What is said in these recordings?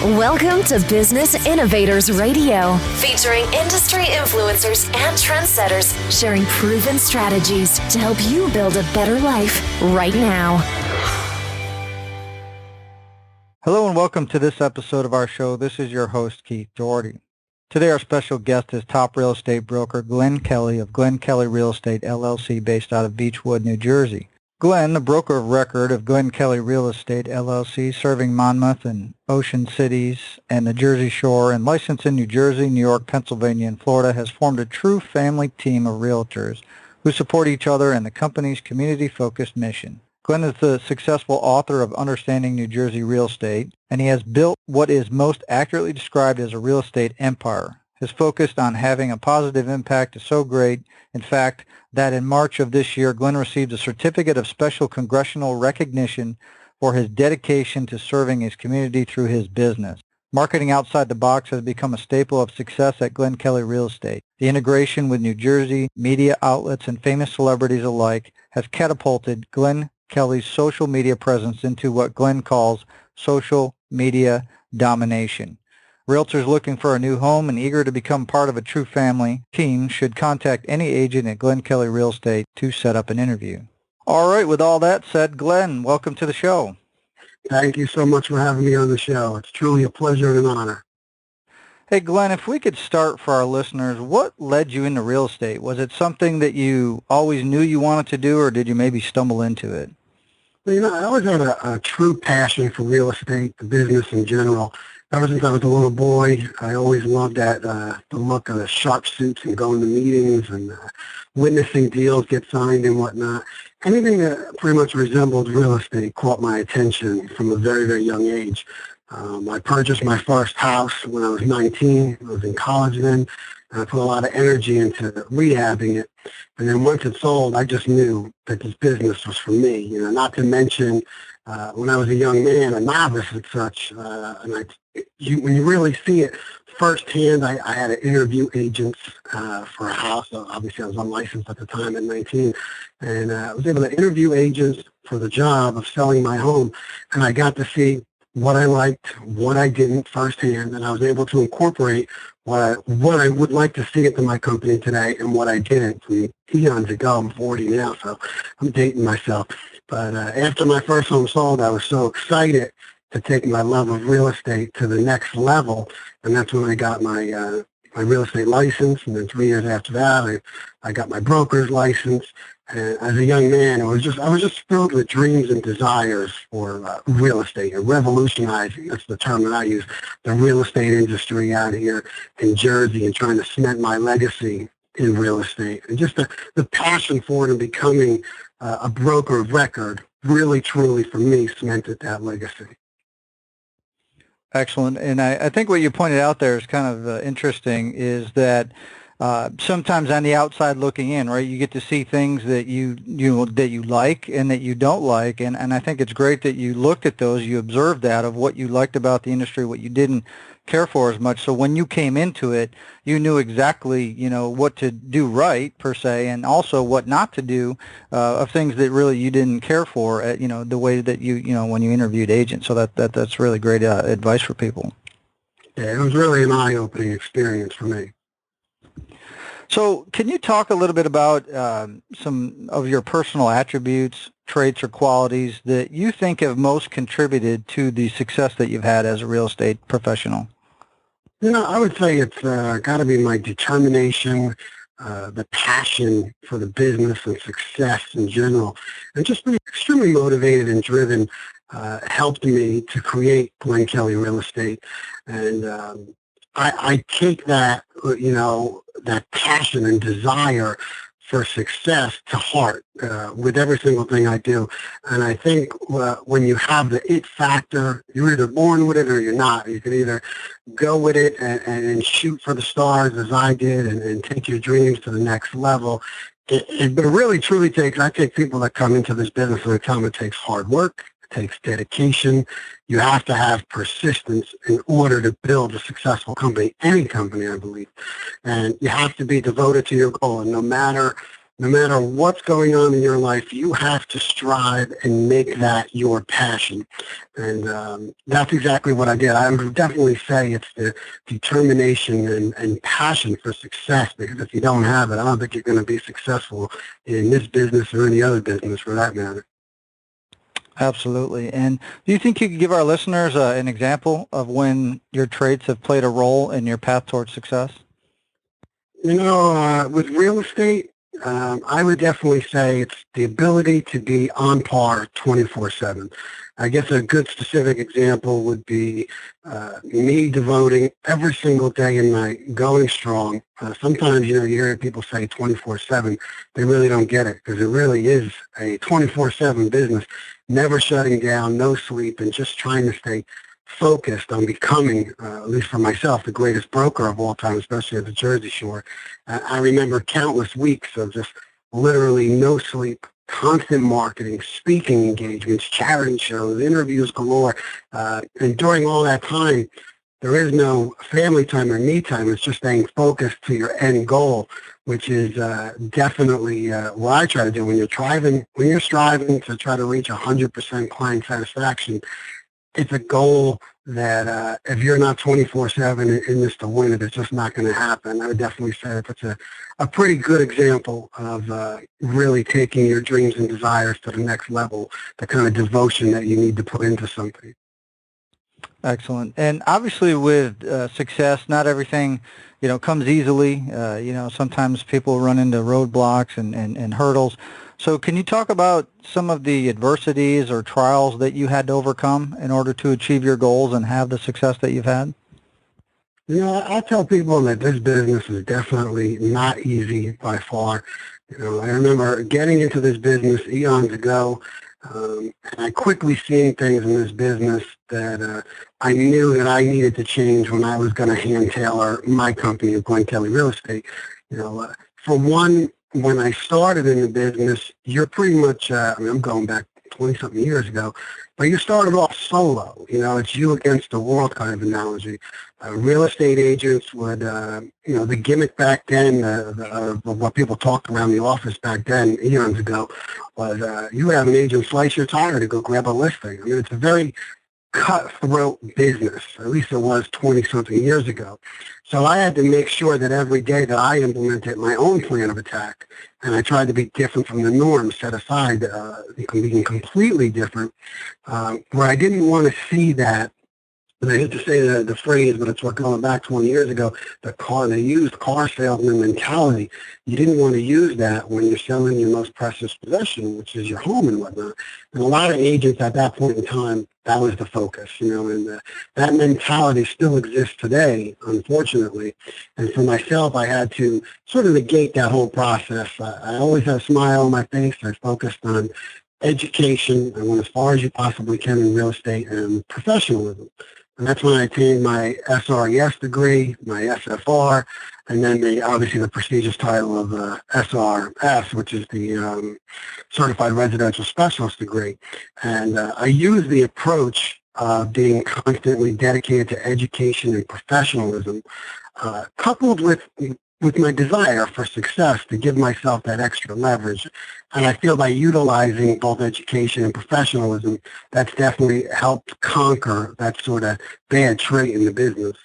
Welcome to Business Innovators Radio, featuring industry influencers and trendsetters sharing proven strategies to help you build a better life right now. Hello and welcome to this episode of our show. This is your host, Keith Doherty. Today our special guest is top real estate broker Glen Kelly of Glen Kelly Real Estate, LLC, based out of Beechwood, New Jersey. Glen, the broker of record of Glen Kelly Real Estate, LLC, serving Monmouth and Ocean Cities and the Jersey Shore, and licensed in New Jersey, New York, Pennsylvania, and Florida, has formed a true family team of realtors who support each other in the company's community-focused mission. Glen is the successful author of Understanding New Jersey Real Estate, and he has built what is most accurately described as a real estate empire. His focus on having a positive impact is so great, in fact, that in March of this year, Glen received a certificate of special congressional recognition for his dedication to serving his community through his business. Marketing outside the box has become a staple of success at Glen Kelly Real Estate. The integration with New Jersey media outlets and famous celebrities alike has catapulted Glen Kelly's social media presence into what Glen calls social media domination. Realtors looking for a new home and eager to become part of a true family team should contact any agent at Glen Kelly Real Estate to set up an interview. All right, with all that said, Glen, welcome to the show. Thank you so much for having me on the show. It's truly a pleasure and an honor. Hey, Glen, if we could start for our listeners, what led you into real estate? Was it something that you always knew you wanted to do, or did you maybe stumble into it? Well, I always had a true passion for real estate, the business in general. Ever since I was a little boy, I always loved the look of the sharp suits and going to meetings and witnessing deals get signed and whatnot. Anything that pretty much resembled real estate caught my attention from a very, very young age. I purchased my first house when I was 19. I was in college then, and I put a lot of energy into rehabbing it. And then once it sold, I just knew that this business was for me. Not to mention when I was a young man, a novice and such, when you really see it firsthand, I had to interview agents for a house. So obviously, I was unlicensed at the time at 19, and I was able to interview agents for the job of selling my home, and I got to see what I liked, what I didn't firsthand, and I was able to incorporate what I would like to see into my company today and what I didn't. From eons ago, I'm 40 now, so I'm dating myself. But after my first home sold, I was so excited to take my love of real estate to the next level, and that's when I got my real estate license. And then 3 years after that, I got my broker's license. And as a young man, I was just filled with dreams and desires for real estate and revolutionizing. That's the term that I use, the real estate industry out here in Jersey, and trying to cement my legacy in real estate. And just the passion for it and becoming a broker of record really, truly, for me, cemented that legacy. Excellent. And I think what you pointed out there is kind of interesting, is that sometimes on the outside looking in, right, you get to see things that you like and that you don't like, and I think it's great that you looked at those, you observed that, of what you liked about the industry, what you didn't care for as much. So when you came into it, you knew exactly, what to do right, per se, and also what not to do of things that really you didn't care for, the way that when you interviewed agents. So that's really great advice for people. Yeah, it was really an eye-opening experience for me. So can you talk a little bit about some of your personal attributes, traits, or qualities that you think have most contributed to the success that you've had as a real estate professional? I would say it's got to be my determination, the passion for the business and success in general, and just being extremely motivated and driven helped me to create Glen Kelly Real Estate. And I take that, that passion and desire for success to heart with every single thing I do. And I think when you have the it factor, you're either born with it or you're not. You can either go with it and shoot for the stars, as I did, and take your dreams to the next level. It really, truly takes, I take people that come into this business and I tell them it takes hard work. Takes dedication. You have to have persistence in order to build a successful company, any company, I believe. And you have to be devoted to your goal. And no matter no matter what's going on in your life, you have to strive and make that your passion. And that's exactly what I did. I would definitely say it's the determination and passion for success, because if you don't have it, I don't think you're going to be successful in this business or any other business for that matter. Absolutely. And do you think you could give our listeners an example of when your traits have played a role in your path towards success? With real estate, I would definitely say it's the ability to be on par 24/7. I guess a good specific example would be me devoting every single day and night going strong. Sometimes, you hear people say 24/7. They really don't get it, because it really is a 24/7 business, never shutting down, no sleep, and just trying to stay focused on becoming, at least for myself, the greatest broker of all time, especially at the Jersey Shore. I remember countless weeks of just literally no sleep, constant marketing, speaking engagements, charity shows, interviews galore. And during all that time, there is no family time or me time. It's just staying focused to your end goal, which is definitely what I try to do. When you're striving to try to reach 100% client satisfaction, it's a goal that if you're not 24/7 in this to win it, it's just not going to happen. I would definitely say that's a pretty good example of really taking your dreams and desires to the next level, the kind of devotion that you need to put into something. Excellent. And obviously with success, not everything, comes easily. Sometimes people run into roadblocks and hurdles. So can you talk about some of the adversities or trials that you had to overcome in order to achieve your goals and have the success that you've had? I tell people that this business is definitely not easy by far. I remember getting into this business eons ago, and I quickly seen things in this business that I knew that I needed to change when I was going to hand tailor my company of Glen Kelly Real Estate. For one, when I started in the business, you're pretty much, I'm going back 20-something years ago, but you started off solo. It's you against the world kind of analogy. Real estate agents would, the gimmick back then, what people talked around the office back then, eons ago, was you would have an agent slice your tire to go grab a listing. I mean, it's a very cutthroat business. At least it was 20-something years ago. So I had to make sure that every day that I implemented my own plan of attack, and I tried to be different from the norm, set aside being completely different, where I didn't want to see that. And I hate to say the phrase, but it's what going back 20 years ago, the used car salesman mentality. You didn't want to use that when you're selling your most precious possession, which is your home and whatnot. And a lot of agents at that point in time, that was the focus, and that mentality still exists today, unfortunately. And for myself, I had to sort of negate that whole process. I always had a smile on my face. I focused on education. I went as far as you possibly can in real estate and professionalism. And that's when I attained my SRES degree, my SFR, and then obviously the prestigious title of SRS, which is the Certified Residential Specialist degree. And I use the approach of being constantly dedicated to education and professionalism, coupled with my desire for success, to give myself that extra leverage. And I feel by utilizing both education and professionalism, that's definitely helped conquer that sort of bad trait in the business.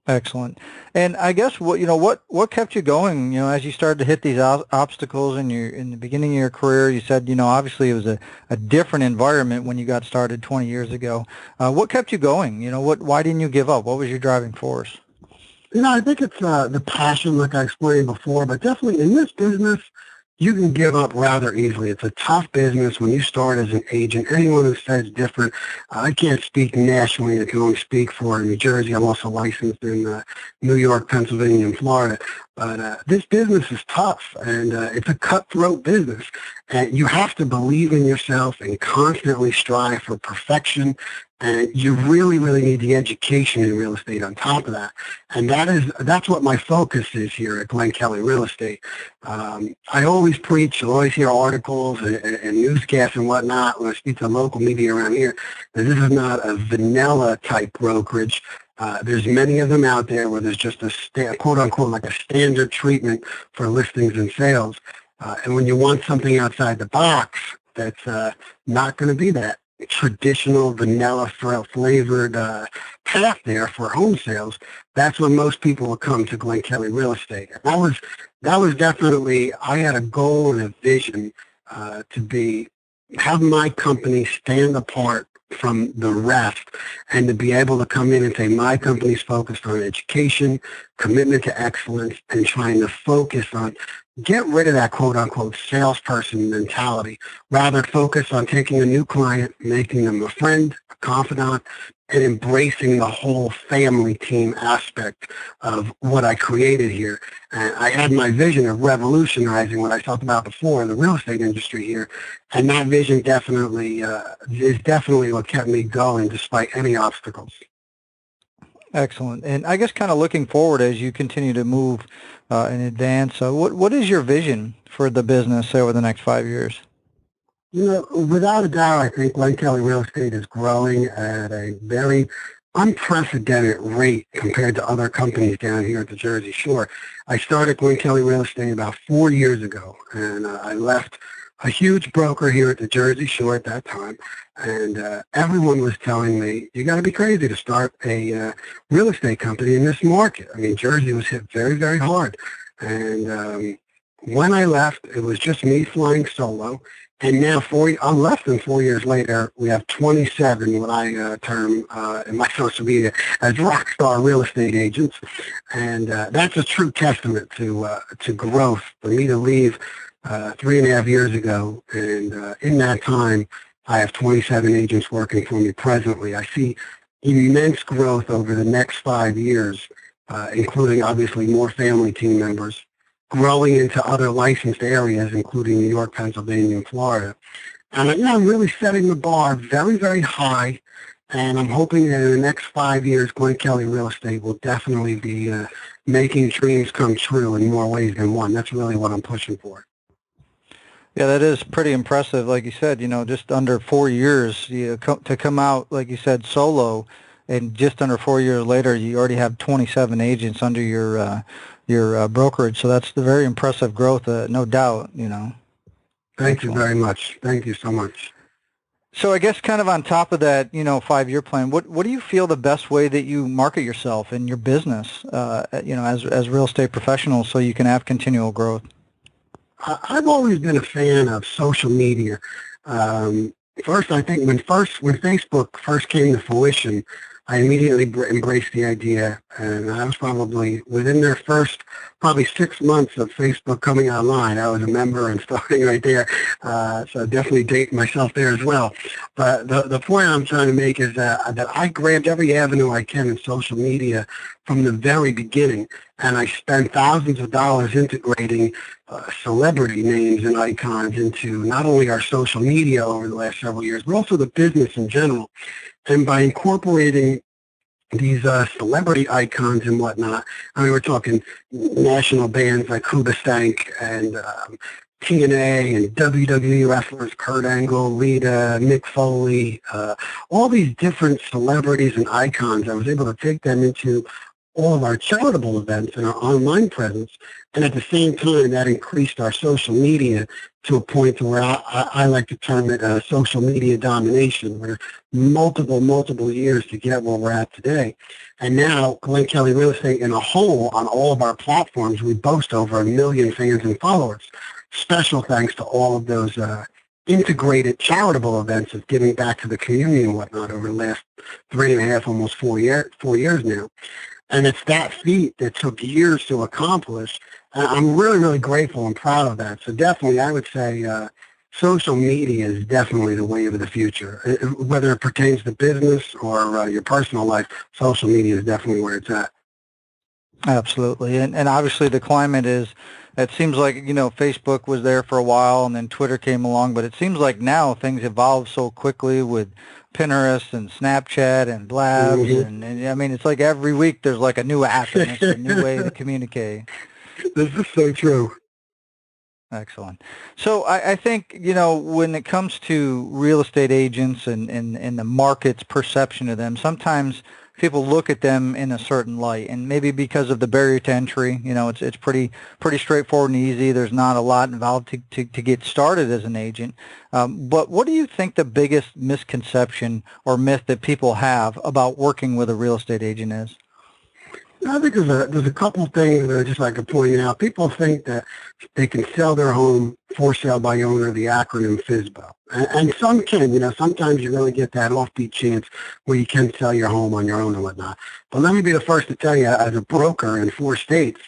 Excellent. And I guess what kept you going, as you started to hit these obstacles in the beginning of your career? You said, obviously it was a different environment when you got started 20 years ago. What kept you going? Why didn't you give up? What was your driving force? I think it's the passion, like I explained before, but definitely in this business, you can give up rather easily. It's a tough business when you start as an agent. Anyone who says different, I can't speak nationally. I can only speak for New Jersey. I'm also licensed in New York, Pennsylvania, and Florida. But this business is tough, and it's a cutthroat business. And you have to believe in yourself and constantly strive for perfection And you really, really need the education in real estate on top of that. And that's what my focus is here at Glen Kelly Real Estate. I always preach, I always hear articles and newscasts and whatnot when I speak to local media around here, that this is not a vanilla type brokerage. There's many of them out there where there's just a quote unquote like a standard treatment for listings and sales. And when you want something outside the box, that's not going to be that traditional vanilla flavored path there for home sales. That's when most people will come to Glen Kelly Real Estate. And that was definitely, I had a goal and a vision to have my company stand apart from the rest, and to be able to come in and say my company's focused on education, commitment to excellence, and trying to focus on get rid of that quote-unquote salesperson mentality. Rather focus on taking a new client, making them a friend, a confidant, and embracing the whole family team aspect of what I created here. And I had my vision of revolutionizing what I talked about before, the real estate industry here. And that vision definitely is definitely what kept me going despite any obstacles. Excellent. And I guess kind of looking forward as you continue to move in advance, what is your vision for the business, say, over the next 5 years? You know, without a doubt, I think Glen Kelly Real Estate is growing at a very unprecedented rate compared to other companies down here at the Jersey Shore. I started Glen Kelly Real Estate about 4 years ago, and I left a huge broker here at the Jersey Shore at that time, and everyone was telling me, you got to be crazy to start a real estate company in this market. I mean, Jersey was hit very, very hard, and when I left, it was just me flying solo. And now, less than 4 years later, we have 27, what I term in my social media as rock star real estate agents. And that's a true testament to growth. For me to leave 3.5 years ago, and in that time, I have 27 agents working for me presently. I see immense growth over the next 5 years, including obviously more family team members, growing into other licensed areas, including New York, Pennsylvania, and Florida. And I'm really setting the bar very, very high, and I'm hoping that in the next 5 years, Glen Kelly Real Estate will definitely be making dreams come true in more ways than one. That's really what I'm pushing for. Yeah, that is pretty impressive. Like you said, just under 4 years to come out, like you said, solo, and just under 4 years later, you already have 27 agents under your brokerage. So that's the very impressive growth, no doubt. Thank you very much. Thank you so much. So I guess kind of on top of that, 5-year plan, what do you feel the best way that you market yourself and your business, as real estate professionals, so you can have continual growth? I've always been a fan of social media. First, I think when Facebook first came to fruition, I immediately embraced the idea, and I was probably within their first 6 months of Facebook coming online. I was a member and starting right there, so I definitely date myself there as well. But the point I'm trying to make is that I grabbed every avenue I can in social media from the very beginning, and I spent thousands of dollars integrating celebrity names and icons into not only our social media over the last several years, but also the business in general. And by incorporating these celebrity icons and whatnot, I mean, we're talking national bands like Hoobastank and TNA and WWE wrestlers, Kurt Angle, Lita, Mick Foley, all these different celebrities and icons. I was able to take them into all of our charitable events and our online presence, and at the same time, that increased our social media to a point to where I like to term it social media domination, where multiple years to get where we're at today. And now, Glen Kelly Real Estate in a whole, on all of our platforms, we boast over 1 million fans and followers. Special thanks to all of those integrated charitable events of giving back to the community and whatnot over the last 3.5, almost 4 years now. And it's that feat that took years to accomplish. I'm really, really grateful and proud of that. So definitely, I would say social media is definitely the wave of the future. Whether it pertains to business or your personal life, social media is definitely where it's at. Absolutely. And obviously the climate is, it seems like, Facebook was there for a while and then Twitter came along, but it seems like now things evolve so quickly with Pinterest and Snapchat and Blabs, and I mean, it's like every week there's like a new app and it's a new way to communicate. This is so true. Excellent. So I think, when it comes to real estate agents and the market's perception of them, sometimes people look at them in a certain light, and maybe because of the barrier to entry, it's pretty straightforward and easy. There's not a lot involved to get started as an agent. But what do you think the biggest misconception or myth that people have about working with a real estate agent is? I think there's a couple things that I just like to point out. People think that they can sell their home for sale by owner, the acronym FSBO. And some can, sometimes you really get that offbeat chance where you can sell your home on your own and whatnot. But let me be the first to tell you, as a broker in 4 states,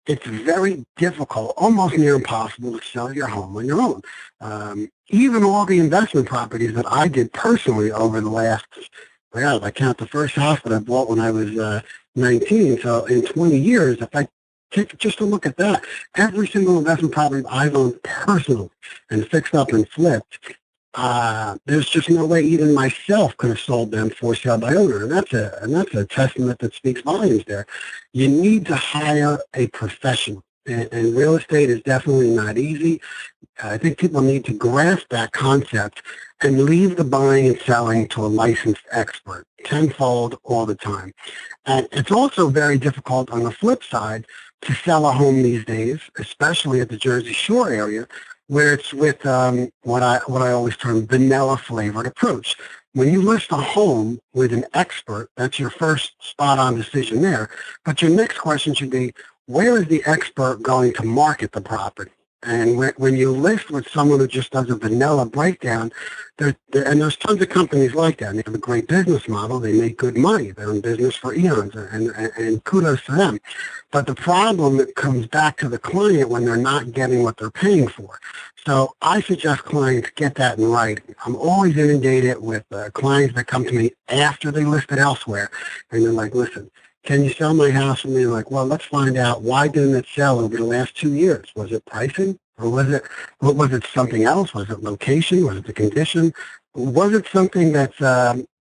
it's very difficult, almost near impossible to sell your home on your own. Even all the investment properties that I did personally over the last, if I count the first house that I bought when I was 19, so in 20 years, if I take just a look at that, every single investment property I've owned personally and fixed up and flipped, there's just no way even myself could have sold them for sale by owner, and that's a testament that speaks volumes there. You need to hire a professional, and real estate is definitely not easy. I think people need to grasp that concept and leave the buying and selling to a licensed expert, tenfold all the time. And it's also very difficult on the flip side to sell a home these days, especially at the Jersey Shore area, where it's with what I always term vanilla flavored approach. When you list a home with an expert, that's your first spot-on decision there. But your next question should be, where is the expert going to market the property? And when you list with someone who just does a vanilla breakdown, and there's tons of companies like that, and they have a great business model, they make good money, they're in business for eons, and kudos to them. But the problem that comes back to the client when they're not getting what they're paying for. So I suggest clients get that in writing. I'm always inundated with clients that come to me after they list it elsewhere, and they're like, listen, can you sell my house? And they're like, well, let's find out, why didn't it sell over the last 2 years? Was it pricing? Or was it something else? Was it location? Was it the condition? Was it something that's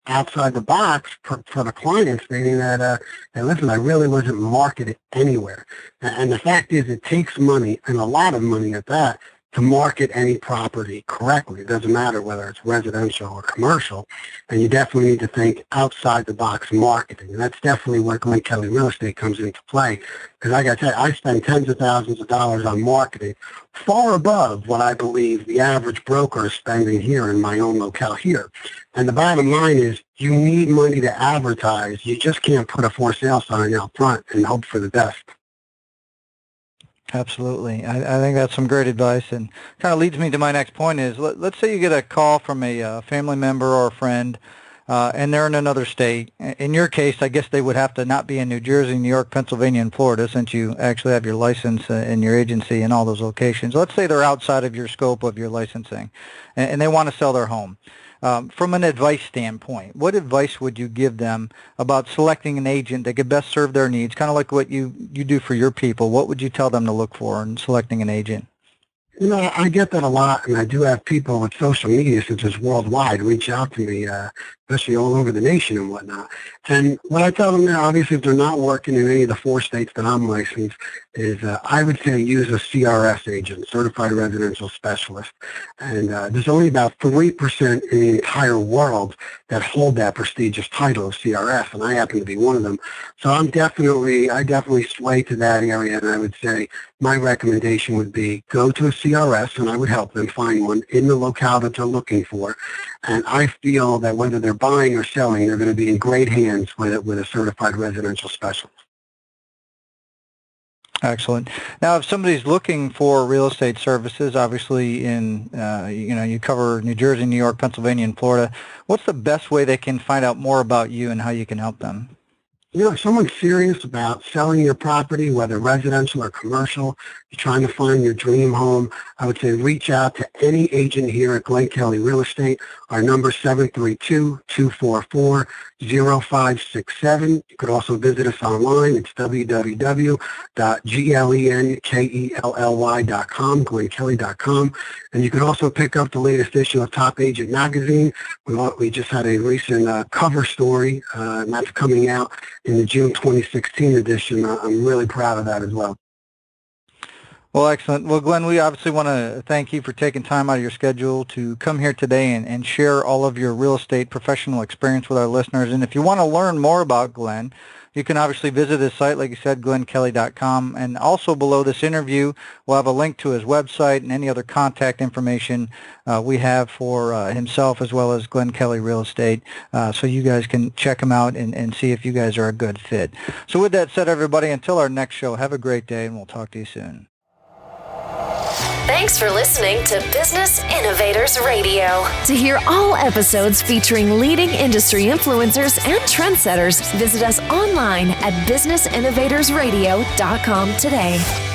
outside the box for the client, stating that, hey, listen, I really wasn't marketed anywhere. And the fact is, it takes money, and a lot of money at that, to market any property correctly. It doesn't matter whether it's residential or commercial, and you definitely need to think outside the box marketing. And that's definitely where Glen Kelly Real Estate comes into play. Because like I said, I spend tens of thousands of dollars on marketing, far above what I believe the average broker is spending here in my own locale here. And the bottom line is, you need money to advertise. You just can't put a for sale sign out front and hope for the best. Absolutely. I think that's some great advice, and kind of leads me to my next point is, let's say you get a call from a family member or a friend, and they're in another state. In your case, I guess they would have to not be in New Jersey, New York, Pennsylvania, and Florida, since you actually have your license in your agency in all those locations. Let's say they're outside of your scope of your licensing, and they want to sell their home. From an advice standpoint, what advice would you give them about selecting an agent that could best serve their needs, kind of like what you do for your people? What would you tell them to look for in selecting an agent? I get that a lot, and I do have people with social media, since it's worldwide, reach out to me, especially all over the nation and whatnot. And what I tell them now, obviously, if they're not working in any of the 4 states that I'm licensed, is I would say use a CRS agent, Certified Residential Specialist. And there's only about 3% in the entire world that hold that prestigious title of CRS, and I happen to be one of them. So I definitely sway to that area, and I would say my recommendation would be go to a CRS, and I would help them find one in the locale that they're looking for. And I feel that whether they're buying or selling, they're going to be in great hands with a Certified Residential Specialist. Excellent. Now, if somebody's looking for real estate services, obviously you cover New Jersey, New York, Pennsylvania, and Florida, what's the best way they can find out more about you and how you can help them? If someone's serious about selling your property, whether residential or commercial, you're trying to find your dream home, I would say reach out to any agent here at Glen Kelly Real Estate. Our number is 732-244-0567. You could also visit us online. It's www.glenkelly.com, glenkelly.com. And you can also pick up the latest issue of Top Agent Magazine. We just had a recent cover story, and that's coming out in the June 2016 edition. I'm really proud of that as well. Well, excellent. Well, Glen, we obviously want to thank you for taking time out of your schedule to come here today and share all of your real estate professional experience with our listeners. And if you want to learn more about Glen, you can obviously visit his site, like you said, glenkelly.com. And also below this interview, we'll have a link to his website and any other contact information we have for himself as well as Glen Kelly Real Estate, so you guys can check him out and see if you guys are a good fit. So with that said, everybody, until our next show, have a great day, and we'll talk to you soon. Thanks for listening to Business Innovators Radio. To hear all episodes featuring leading industry influencers and trendsetters, visit us online at businessinnovatorsradio.com today.